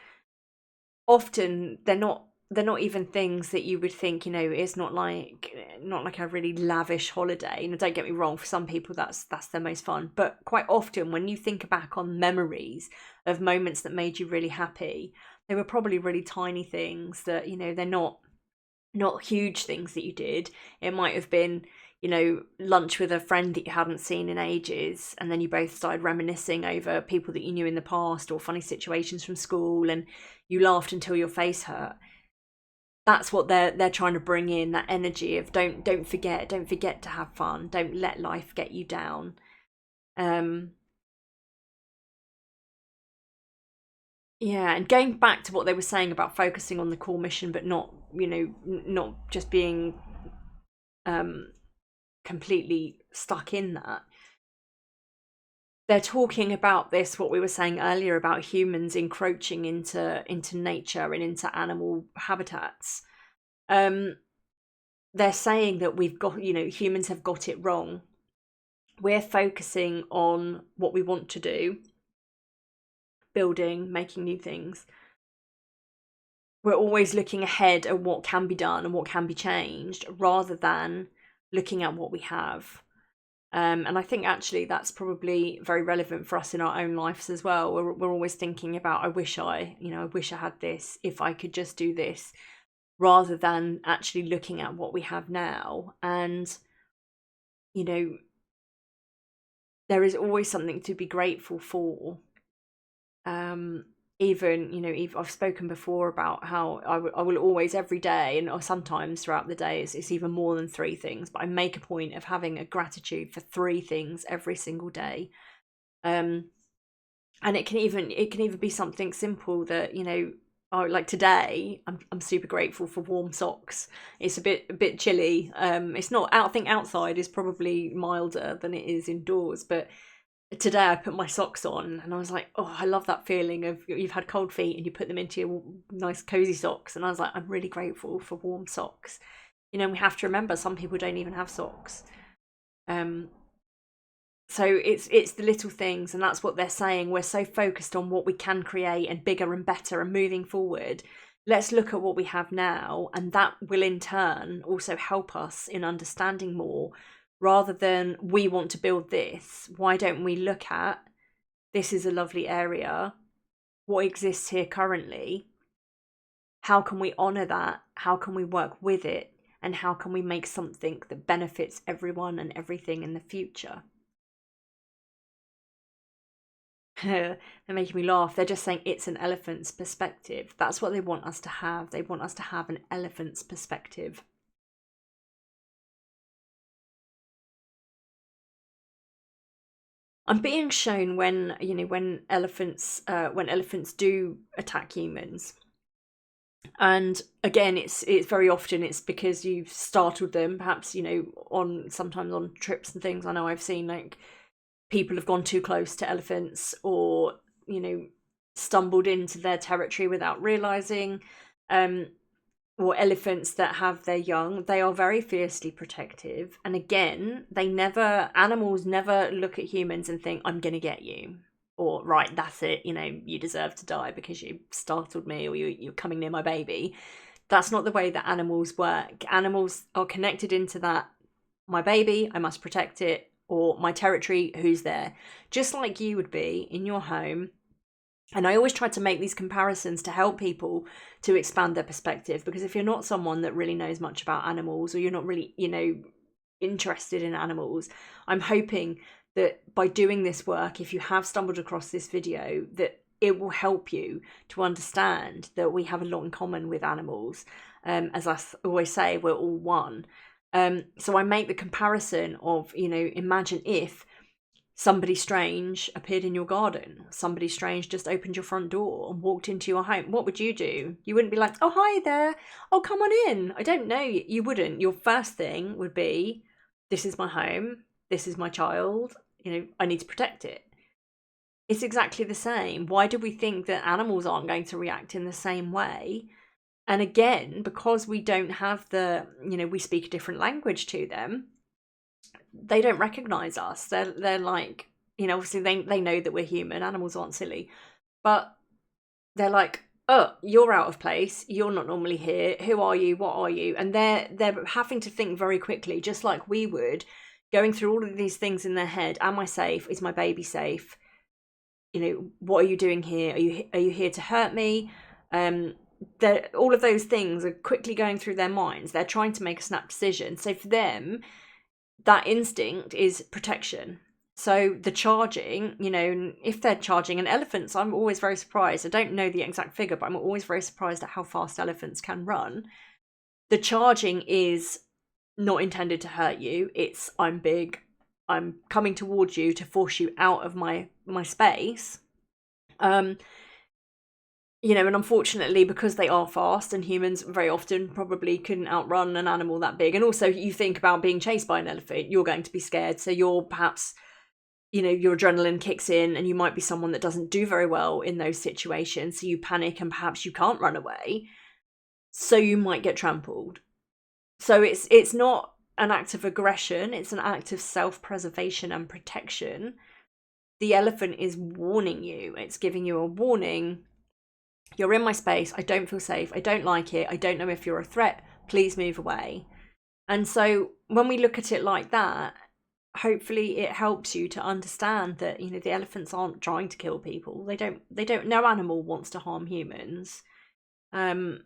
often they're not even things that you would think, it's not like a really lavish holiday. Don't get me wrong, for some people that's their most fun, but quite often when you think back on memories of moments that made you really happy, they were probably really tiny things that, they're not huge things that you did. It might have been, lunch with a friend that you hadn't seen in ages, and then you both started reminiscing over people that you knew in the past, or funny situations from school, and you laughed until your face hurt. That's what they're trying to bring in, that energy of don't forget to have fun, don't let life get you down. Yeah, and going back to what they were saying about focusing on the core mission, but not just being completely stuck in that. They're talking about this, what we were saying earlier about humans encroaching into nature and into animal habitats. They're saying that we've got, humans have got it wrong. We're focusing on what we want to do, building, making new things. We're always looking ahead at what can be done and what can be changed, rather than looking at what we have. And I think actually that's probably very relevant for us in our own lives as well. We're always thinking about, I wish I had this, if I could just do this, rather than actually looking at what we have now. And, there is always something to be grateful for. Even I've spoken before about how I will always, every day, and or sometimes throughout the day, it's even more than 3 things, but I make a point of having a gratitude for 3 things every single day. And it can even be something simple that, like today, I'm super grateful for warm socks. It's a bit chilly. It's not out. I think outside is probably milder than it is indoors, but today I put my socks on and I was like, oh, I love that feeling of you've had cold feet and you put them into your nice cozy socks, and I was like, I'm really grateful for warm socks. We have to remember some people don't even have socks. So it's the little things, and that's what they're saying. We're so focused on what we can create and bigger and better and moving forward. Let's look at what we have now, and that will in turn also help us in understanding more. Rather than we want to build this, why don't we look at, this is a lovely area, what exists here currently, how can we honour that, how can we work with it, and how can we make something that benefits everyone and everything in the future. They're making me laugh. They're just saying it's an elephant's perspective. That's what they want us to have. They want us to have an elephant's perspective. I'm being shown when elephants do attack humans, and again, it's very often it's because you've startled them. Perhaps sometimes on trips and things. I know I've seen like people have gone too close to elephants, or stumbled into their territory without realizing. Or elephants that have their young, they are very fiercely protective. And again, animals never look at humans and think, I'm going to get you, or right, that's it, you deserve to die because you startled me, or you're coming near my baby. That's not the way that animals work. Animals are connected into that, my baby, I must protect it, or my territory, who's there, just like you would be in your home. And I always try to make these comparisons to help people to expand their perspective, because if you're not someone that really knows much about animals, or you're not really, interested in animals, I'm hoping that by doing this work, if you have stumbled across this video, that it will help you to understand that we have a lot in common with animals. As I always say, we're all one. So I make the comparison of, imagine if somebody strange appeared in your garden, somebody strange just opened your front door and walked into your home. What would you do? You wouldn't be like, oh, hi there. Oh, come on in. I don't know. You wouldn't. Your first thing would be, this is my home. This is my child. I need to protect it. It's exactly the same. Why do we think that animals aren't going to react in the same way? And again, because we don't have we speak a different language to them, they don't recognize us. They're like, obviously they know that we're human. Animals aren't silly. But they're like, oh, you're out of place. You're not normally here. Who are you? What are you? And they're having to think very quickly, just like we would, going through all of these things in their head. Am I safe? Is my baby safe? What are you doing here? Are you here to hurt me? All of those things are quickly going through their minds. They're trying to make a snap decision. So for them, that instinct is protection. So the charging, if they're charging, and elephants, I'm always very surprised. I don't know the exact figure, but I'm always very surprised at how fast elephants can run. The charging is not intended to hurt you. It's, I'm big, I'm coming towards you to force you out of my space. And unfortunately, because they are fast, and humans very often probably couldn't outrun an animal that big. And also, you think about being chased by an elephant, you're going to be scared. So you're perhaps, your adrenaline kicks in, and you might be someone that doesn't do very well in those situations. So you panic, and perhaps you can't run away. So you might get trampled. So it's not an act of aggression, it's an act of self-preservation and protection. The elephant is warning you. It's giving you a warning. You're in my space. I don't feel safe. I don't like it. I don't know if you're a threat. Please move away. And so when we look at it like that, hopefully it helps you to understand that, the elephants aren't trying to kill people. They don't, no animal wants to harm humans. No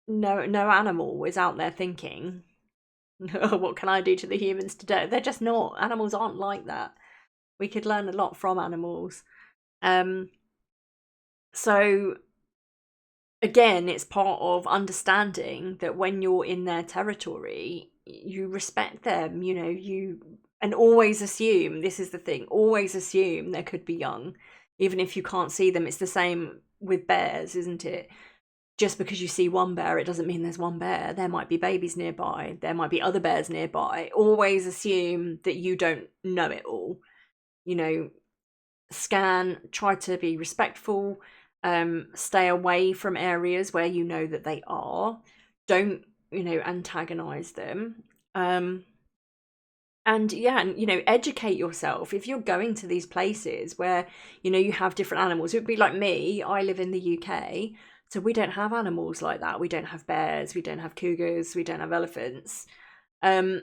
animal is out there thinking, oh, what can I do to the humans today? They're just not. Animals aren't like that. We could learn a lot from animals. So again, it's part of understanding that when you're in their territory, you respect them, and always assume, this is the thing, always assume there could be young, even if you can't see them. It's the same with bears, isn't it? Just because you see one bear, it doesn't mean there's one bear. There might be babies nearby. There might be other bears nearby. Always assume that you don't know it all. Scan, try to be respectful, stay away from areas where you know that they are. Don't, antagonize them. And educate yourself. If you're going to these places where, you have different animals, it would be like me. I live in the UK. So we don't have animals like that. We don't have bears, we don't have cougars, we don't have elephants. So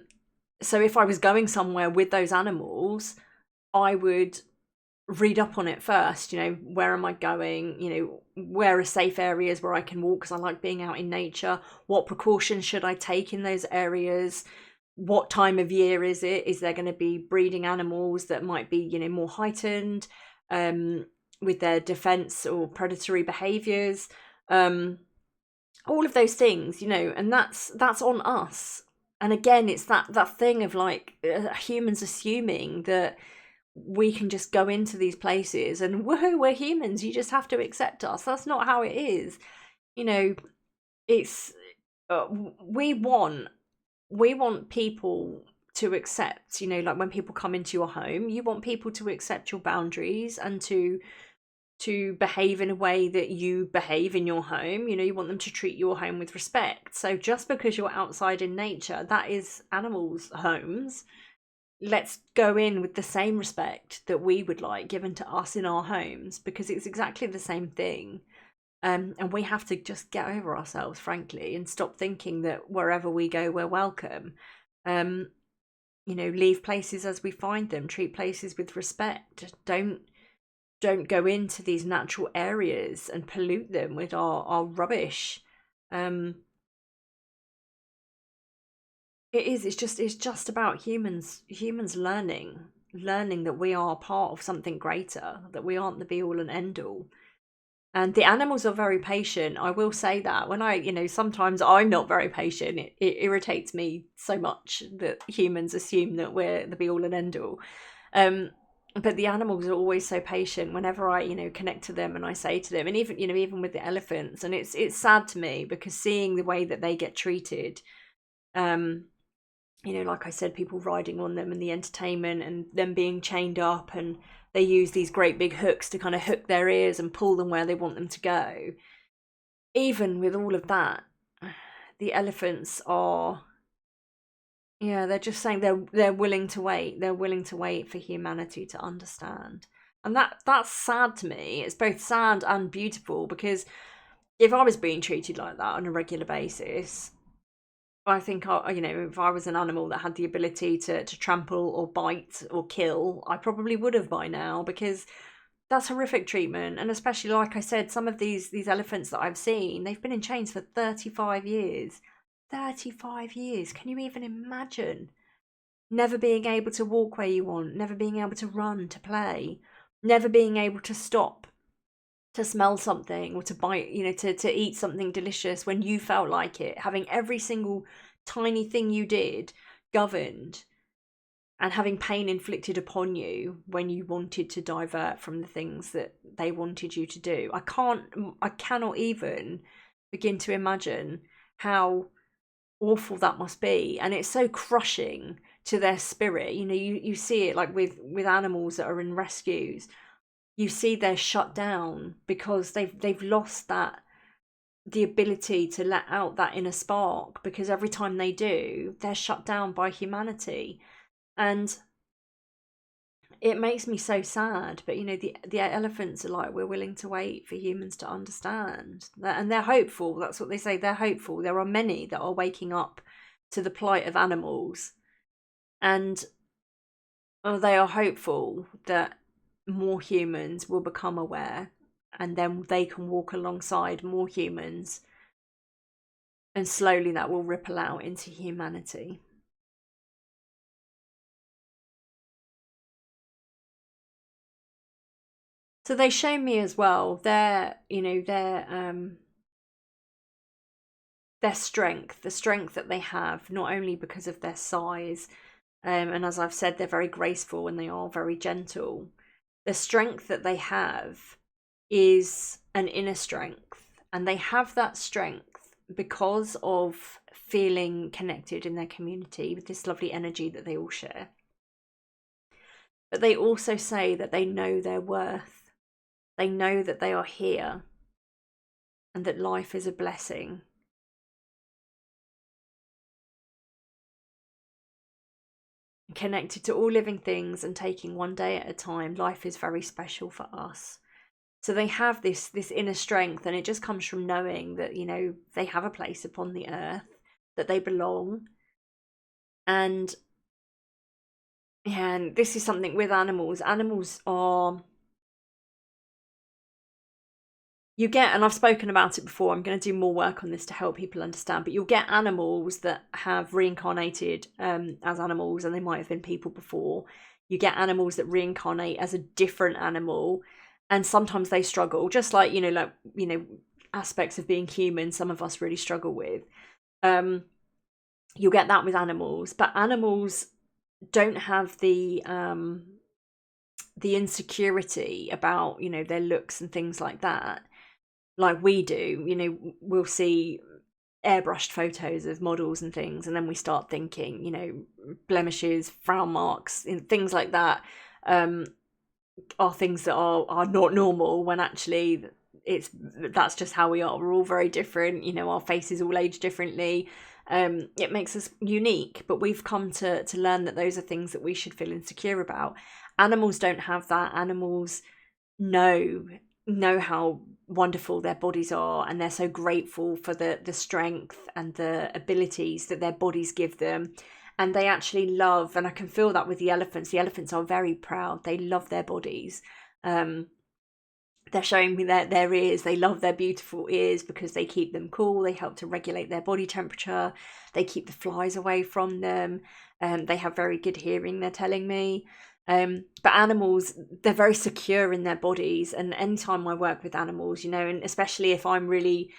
if I was going somewhere with those animals, I would read up on it first. Where am I going? Where are safe areas where I can walk, because I like being out in nature? What precautions should I take in those areas? What time of year is it? Is there going to be breeding animals that might be, more heightened with their defense or predatory behaviors? All of those things, and that's on us. And again, it's that thing of like humans assuming that we can just go into these places and woohoo, we're humans, you just have to accept us. That's not how it is. It's we want people to accept, like when people come into your home, you want people to accept your boundaries and to behave in a way that you behave in your home. You want them to treat your home with respect. So just because you're outside in nature, that is animals' homes. let's go in with the same respect that we would like given to us in our homes, because it's exactly the same thing. And we have to just get over ourselves, frankly, and stop thinking that wherever we go, we're welcome. Um, leave places as we find them, treat places with respect. Don't go into these natural areas and pollute them with our rubbish. Um, it's just about humans learning that we are part of something greater, that we aren't the be all and end all. And the animals are very patient. I will say that when sometimes I'm not very patient. It irritates me so much that humans assume that we're the be all and end all. Um, but the animals are always so patient whenever I, connect to them and I say to them, and even with the elephants, and it's sad to me because seeing the way that they get treated, um, like I said, people riding on them and the entertainment and them being chained up, and they use these great big hooks to kind of hook their ears and pull them where they want them to go. Even with all of that, the elephants are, yeah, they're just saying they're willing to wait. They're willing to wait for humanity to understand. And that's sad to me. It's both sad and beautiful, because if I was being treated like that on a regular basis, I think if I was an animal that had the ability to trample or bite or kill, I probably would have by now, because that's horrific treatment. And especially, like I said, some of these elephants that I've seen, they've been in chains for 35 years. 35 years. Can you even imagine? Never being able to walk where you want, never being able to run, to play, never being able to stop to smell something or to bite, to eat something delicious when you felt like it, having every single tiny thing you did governed, and having pain inflicted upon you when you wanted to divert from the things that they wanted you to do. I cannot even begin to imagine how awful that must be. And it's so crushing to their spirit. You see it like with animals that are in rescues. You see they're shut down because they've lost the ability to let out that inner spark, because every time they do, they're shut down by humanity. And it makes me so sad. But the elephants are like, we're willing to wait for humans to understand that, and they're hopeful. That's what they say, they're hopeful. There are many that are waking up to the plight of animals, and they are hopeful that more humans will become aware, and then they can walk alongside more humans, and slowly that will ripple out into humanity. So they show me as well their strength, the strength that they have, not only because of their size, and as I've said, they're very graceful and they are very gentle. The strength that they have is an inner strength, and they have that strength because of feeling connected in their community with this lovely energy that they all share. But they also say that they know their worth. They know that they are here and that life is a blessing. Connected to all living things and taking one day at a time, life is very special for us. So they have this inner strength, and it just comes from knowing that they have a place upon the earth, that they belong. And yeah, and this is something with animals. Animals are, you get, and I've spoken about it before, I'm going to do more work on this to help people understand, but you'll get animals that have reincarnated as animals, and they might have been people before. You get animals that reincarnate as a different animal, and sometimes they struggle, just like aspects of being human some of us really struggle with. You'll get that with animals, but animals don't have the insecurity about their looks and things like that, like we do. We'll see airbrushed photos of models and things, and then we start thinking, blemishes, frown marks, things like that are things that are not normal, when actually that's just how we are. We're all very different. Our faces all age differently. It makes us unique, but we've come to learn that those are things that we should feel insecure about. Animals don't have that. Animals know how wonderful their bodies are, and they're so grateful for the strength and the abilities that their bodies give them. And they actually love, and I can feel that with the elephants. The elephants are very proud. They love their bodies. They're showing me their ears. They love their beautiful ears because they keep them cool. They help to regulate their body temperature. They keep the flies away from them. They have very good hearing, they're telling me. But animals, they're very secure in their bodies. And anytime I work with animals, and especially if I'm really,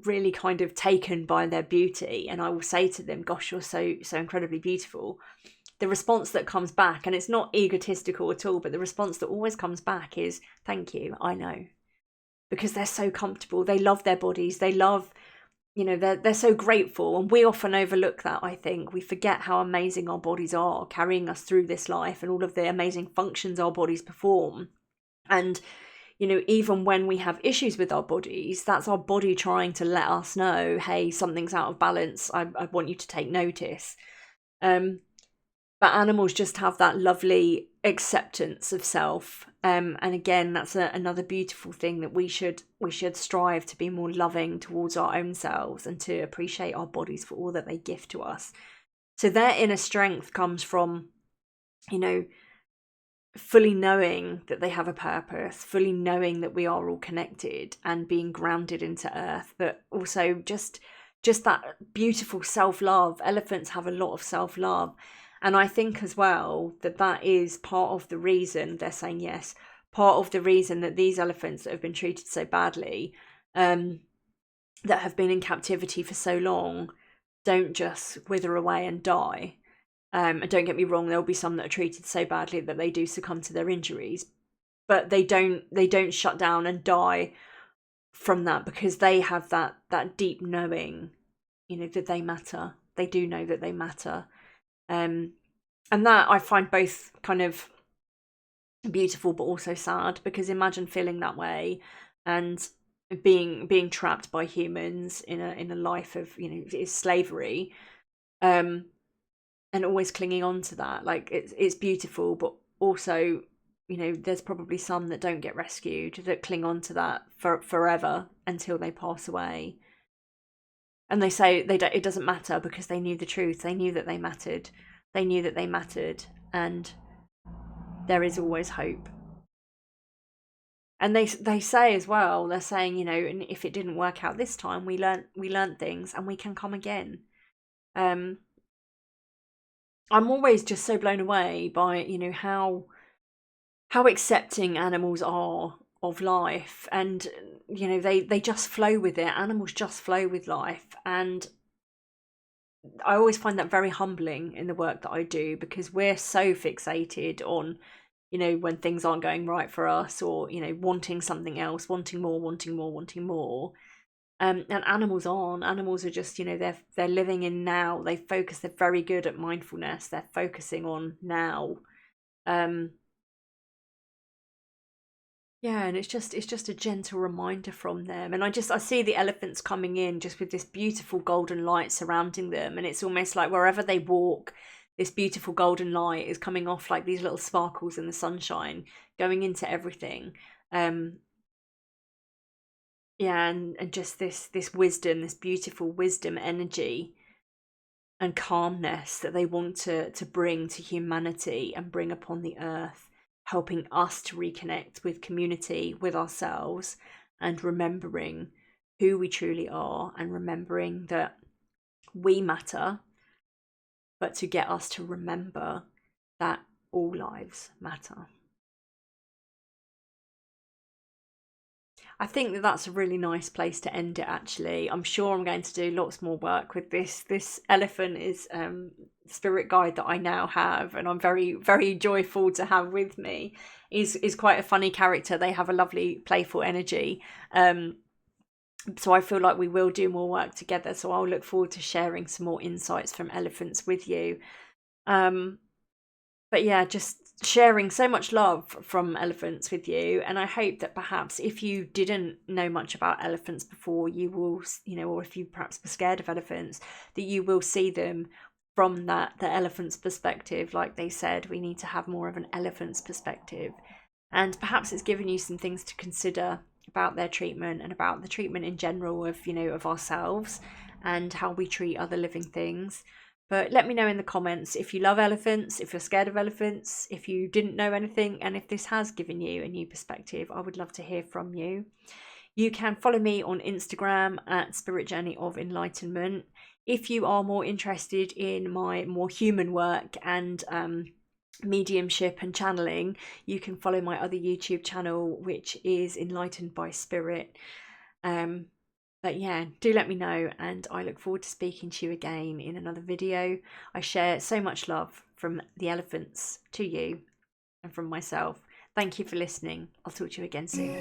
really kind of taken by their beauty, and I will say to them, gosh, you're so incredibly beautiful. The response that comes back, and it's not egotistical at all, but the response that always comes back is, thank you, I know. Because they're so comfortable. They love their bodies. They love, they're so grateful. And we often overlook that, I think. We forget how amazing our bodies are, carrying us through this life, and all of the amazing functions our bodies perform. And, even when we have issues with our bodies, that's our body trying to let us know, hey, something's out of balance. I want you to take notice. But animals just have that lovely acceptance of self. And again, that's another beautiful thing, that we should strive to be more loving towards our own selves and to appreciate our bodies for all that they give to us. So their inner strength comes from, fully knowing that they have a purpose, fully knowing that we are all connected, and being grounded into earth, but also just that beautiful self-love. Elephants have a lot of self-love. And I think as well that is part of the reason they're saying yes, part of the reason that these elephants that have been treated so badly, that have been in captivity for so long, don't just wither away and die. And don't get me wrong, there'll be some that are treated so badly that they do succumb to their injuries, but they don't shut down and die from that, because they have that deep knowing, that they matter. They do know that they matter. And that I find both kind of beautiful but also sad, because imagine feeling that way and being trapped by humans in a life of is slavery, and always clinging on to that. Like it's beautiful, but also there's probably some that don't get rescued, that cling on to that forever until they pass away. And they say it doesn't matter, because they knew the truth. They knew that they mattered. They knew that they mattered, and there is always hope. And they say as well, they're saying, and if it didn't work out this time, we learnt things, and we can come again. I'm always just so blown away by how accepting animals are of life, and they just flow with it. Animals just flow with life, and I always find that very humbling in the work that I do, because we're so fixated on, when things aren't going right for us, or, wanting something else, wanting more, wanting more, wanting more. And animals aren't. Animals are just, they're living in now. They focus. They're very good at mindfulness. They're focusing on now. Yeah, and it's just a gentle reminder from them. And I see the elephants coming in just with this beautiful golden light surrounding them, and it's almost like wherever they walk, this beautiful golden light is coming off like these little sparkles in the sunshine, going into everything. Yeah, and just this wisdom, this beautiful wisdom energy and calmness that they want to bring to humanity and bring upon the earth, helping us to reconnect with community, with ourselves, and remembering who we truly are, and remembering that we matter, but to get us to remember that all lives matter. I think that that's a really nice place to end it, actually. I'm sure I'm going to do lots more work with this. This elephant is spirit guide that I now have, and I'm very, very joyful to have with me. Is quite a funny character. They have a lovely, playful energy. So I feel like we will do more work together. So I'll look forward to sharing some more insights from elephants with you. But yeah, just sharing so much love from elephants with you, and I hope that perhaps if you didn't know much about elephants before, you will, or if you perhaps were scared of elephants, that you will see them from the elephant's perspective. Like they said, we need to have more of an elephant's perspective, and perhaps it's given you some things to consider about their treatment and about the treatment in general of of ourselves and how we treat other living things. But let me know in the comments if you love elephants, if you're scared of elephants, if you didn't know anything, and if this has given you a new perspective. I would love to hear from you. You can follow me on Instagram at Spirit Journey of Enlightenment. If you are more interested in my more human work and mediumship and channeling, you can follow my other YouTube channel, which is Enlightened by Spirit. But yeah, do let me know, and I look forward to speaking to you again in another video. I share so much love from the elephants to you and from myself. Thank you for listening. I'll talk to you again soon.